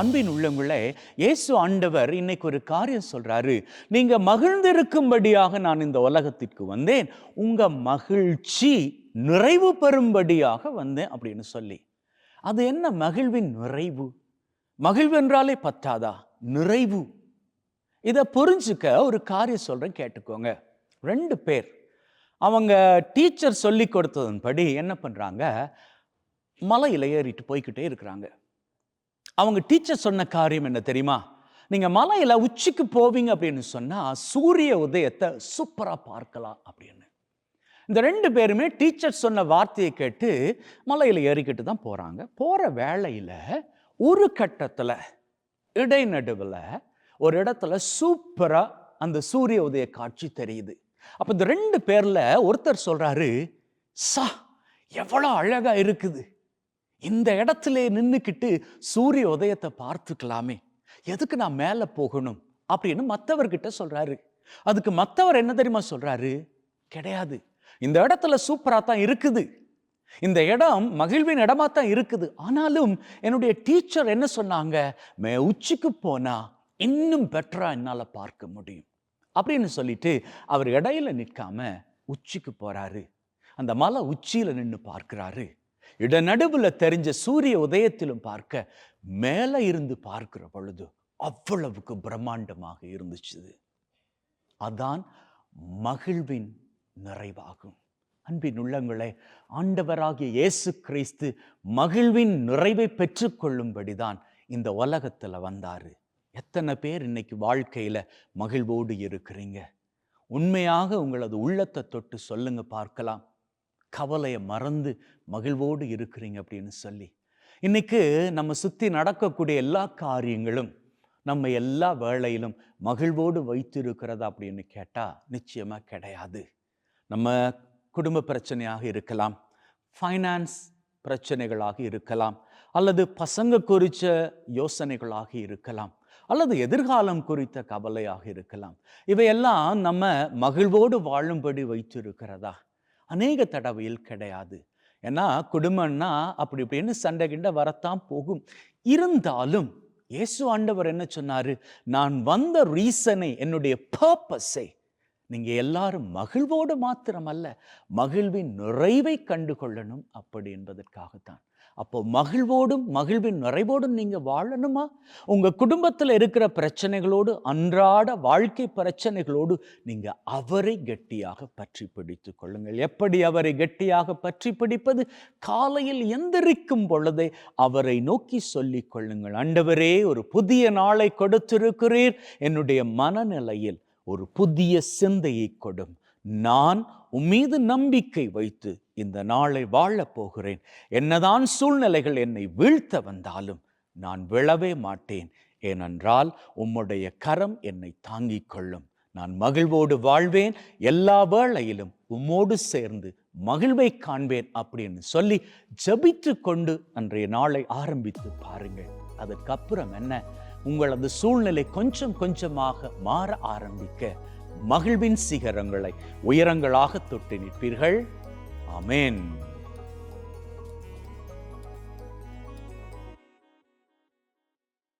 அன்பின் உள்ளங்களே, இயேசு ஆண்டவர் இன்னைக்கு ஒரு காரியம் சொல்றாரு. நீங்க மகிழ்ந்திருக்கும்படியாக நான் இந்த உலகத்திற்கு வந்தேன், உங்க மகிழ்ச்சி நிறைவு பெறும்படியாக வந்தேன் அப்படின்னு சொல்லி. அது என்ன மகிழ்வின் நிறைவு? மகிழ்வு என்றாலே பத்தாதா? நிறைவு. இதை புரிஞ்சுக்க ஒரு காரியம் சொல்றேன், கேட்டுக்கோங்க. 2 பேர் அவங்க டீச்சர் சொல்லி கொடுத்ததன்படி என்ன பண்றாங்க, மலையில ஏறிட்டு போய்கிட்டே இருக்கிறாங்க. அவங்க டீச்சர் சொன்ன காரியம் என்ன தெரியுமா? நீங்க மலையில உச்சிக்கு போவீங்க அப்படின்னு சொன்னா சூரிய உதயத்தை சூப்பரா பார்க்கலாம் அப்படின்னு. இந்த 2 பேருமே டீச்சர் சொன்ன வார்த்தையை கேட்டு மலையில ஏறிக்கிட்டு தான் போறாங்க. போற வேளையில ஒரு கட்டத்துல இடைநடுவில் ஒரு இடத்துல சூப்பரா அந்த சூரிய உதய காட்சி தெரியுது. அப்ப இந்த 2 பேர்ல ஒருத்தர் சொல்றாரு, சா எவ்வளவு அழகா இருக்குது, இந்த இடத்துல நின்னுக்கிட்டு சூரிய உதயத்தை பார்த்துக்கலாமே, எதுக்கு நான் மேல போகணும் அப்படின்னு மற்றவர்கிட்ட சொல்றாரு. அதுக்கு மற்றவர் என்ன தெரியுமா சொல்றாரு, கிடையாது, இந்த இடத்துல சூப்பரா தான் இருக்குது, இந்த இடம் மகிழ்வின் இடமா தான் இருக்குது, ஆனாலும் என்னுடைய டீச்சர் என்ன சொன்னாங்க, உச்சிக்கு போனா இன்னும் பெட்டரா என்னால பார்க்க முடியும் அப்படின்னு சொல்லிட்டு அவர் இடையில நிற்காம உச்சிக்கு போறாரு. அந்த மலை உச்சியில நின்று பார்க்கிறாரு. இடநடுவுல தெரிஞ்ச சூரிய உதயத்திலும் பார்க்க மேல இருந்து பார்க்கிற பொழுது அவ்வளவுக்கு பிரம்மாண்டமாக இருந்துச்சு. அதான் மகிழ்வின் நிறைவாகும். அன்பின் உள்ளங்களே, ஆண்டவராகிய இயேசு கிறிஸ்து மகிழ்வின் நிறைவை பெற்றுக்கொள்ளும்படிதான் இந்த உலகத்துல வந்தாரு. எத்தனை பேர் இன்னைக்கு வாழ்க்கையில மகிழ்வோடு இருக்கிறீங்க? உண்மையாக உங்களது உள்ளத்தை தொட்டு சொல்லுங்க பார்க்கலாம். கவலையை மறந்து மகிழ்வோடு இருக்கிறீங்க அப்படின்னு சொல்லி. இன்னைக்கு நம்ம சுத்தி நடக்கக்கூடிய எல்லா காரியங்களும் நம்ம எல்லா வேளையிலும் மகிழ்வோடு வைத்திருக்கிறதா அப்படின்னு கேட்டா நிச்சயமா கிடையாது. நம்ம குடும்ப பிரச்சனையாக இருக்கலாம், ஃபைனான்ஸ் பிரச்சனைகளாக இருக்கலாம், அல்லது பசங்க குறித்த யோசனைகளாக இருக்கலாம், அல்லது எதிர்காலம் குறித்த கவலையாக இருக்கலாம். இவையெல்லாம் நம்ம மகிழ்வோடு வாழும்படி வைத்திருக்கிறதா? அநேக தடவையில் கிடையாது. ஏன்னா குடும்பம்னா அப்படி இப்படின்னு சண்டை கிண்ட வரத்தான் போகும். இருந்தாலும் இயேசு ஆண்டவர் என்ன சொன்னாரு, நான் வந்த ரீசனை, என்னுடைய பர்பஸை நீங்க எல்லாரும் மகிழ்வோடு மாத்திரமல்ல மகிழ்வின் நிறைவை கண்டு கொள்ளணும் அப்படி என்பதற்காகத்தான். அப்போ மகிழ்வோடும் மகிழ்வின் நிறைவோடும் நீங்க வாழணுமா? உங்க குடும்பத்தில் இருக்கிற பிரச்சனைகளோடு, அன்றாட வாழ்க்கை பிரச்சனைகளோடு நீங்க அவரை கெட்டியாக பற்றி பிடித்துக் கொள்ளுங்கள். எப்படி அவரை கெட்டியாக பற்றி பிடிப்பது? காலையில் எந்திரிக்கும் பொழுதே அவரை நோக்கி சொல்லிக் கொள்ளுங்கள், ஆண்டவரே ஒரு புதிய நாளை கொடுத்திருக்கிறீர், என்னுடைய மனநிலையில் ஒரு புதிய சிந்தையை கொடும், நான் உம்மீது நம்பிக்கை வைத்து இந்த நாளை வாழப் போகிறேன், என்னதான் சூழ்நிலைகள் என்னை வீழ்த்த வந்தாலும் நான் விழவே மாட்டேன், ஏனென்றால் உம்முடைய கரம் என்னை தாங்கிக் கொள்ளும், நான் மகிழ்வோடு வாழ்வேன், எல்லா வேளையிலும் உம்மோடு சேர்ந்து மகிழ்வை காண்பேன் அப்படின்னு சொல்லி ஜபித்து கொண்டு அன்றைய நாளை ஆரம்பித்து பாருங்கள். அதுக்கப்புறம் என்ன, உங்களது சூழ்நிலை கொஞ்சம் கொஞ்சமாக மாற ஆரம்பிக்க மகிழ்வின் சிகரங்களை உயரங்களாக தொட்டு நிற்பீர்கள். ஆமென்.